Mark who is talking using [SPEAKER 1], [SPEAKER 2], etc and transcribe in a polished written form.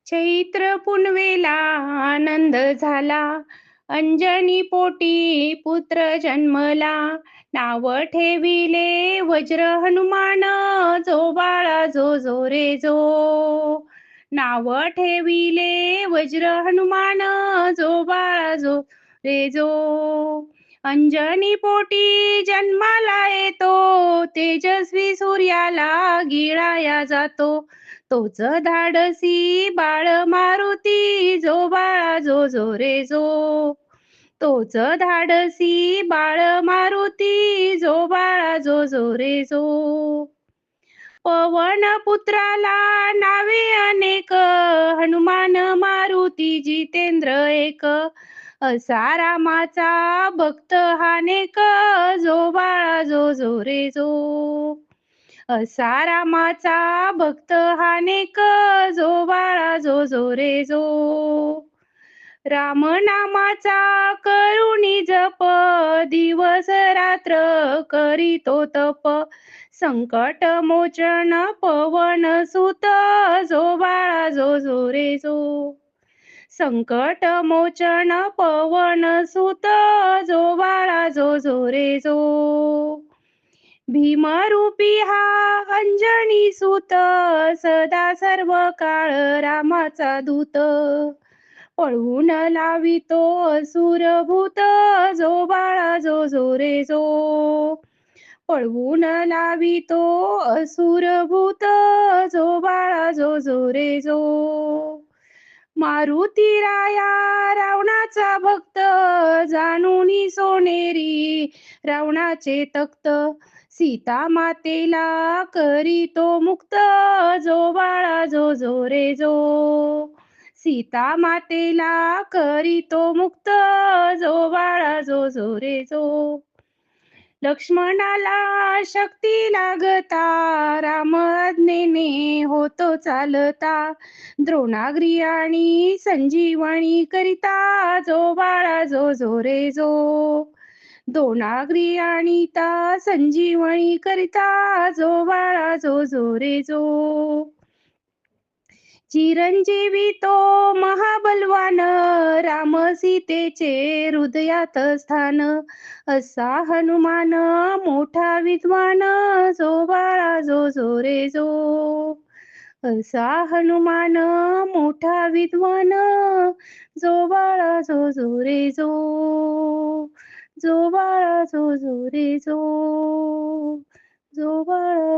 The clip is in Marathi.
[SPEAKER 1] चैत्र पुनवेला आनंद झाला, अंजनी पोटी पुत्र जन्मला. नाव ठेविले वज्र हनुमान, जो बाळा जो जो रे जो. नाव ठेविले वज्र हनुमान, जो बाळा जो रे जो. अंजनी पोटी जन्माला येतो, तेजस्वी सूर्याला गिळाया जातो. तोच धाडसी बाळ मारुती, जो बाळा जो जो रे जो. तोच धाडसी बाळ मारुती, जो बाळा जो जो रे जो. पवन पुत्राला नावे अनेक, हनुमान मारुती जितेंद्र एक. असा रामाचा भक्त हा नेक, जो बाळा जो जो रे जो. असा रामाचा भक्त हा नेक, जो बाळा जो जो रे जो. राम नामाचा करुणी जप, दिवस रात्र करीतो तप. संकट मोचन पवन सुत, जो बाळा जो जो रे जो. संकट मोचन पवन सुत, जो बाळा जो जो रे जो. भीमरूपी हा अंजनी सूत, सदा सर्व काळ रामाचा दूत. पळवून लावितो असुर भूत, जो बाळा जो जो रे जो. पळवून लावितो असुर भूत, जो बाळा जो जो रे जो. मारुती राया रावणाचा भक्त, जाणून सोनेरी रावणाचे तख्त. सीता मातेला करीतो मुक्त, जो बाळा जो जो रे जो. सीता मातेला करीतो मुक्त, जो बाळा जो जो रे जो. लक्ष्मणाला शक्ती लागता, राम आज्ञेने होतो चालता. द्रोणाग्री आणि संजीवनी करिता, जो बाळा जो जो रे जो. दोनाग्री आणि ता संजीवनी करिता, जो बाळा जो जो रे जो. चिरंजीवी तो महाबलवान, राम सीतेचे हृदयात स्थान. असा हनुमान मोठा विद्वान, जो बाळा जो जो रे जो. असा हनुमान मोठा विद्वान, जो बाळा जो जो रे जो. जो बाळा जो जो रे जो. जो बाळा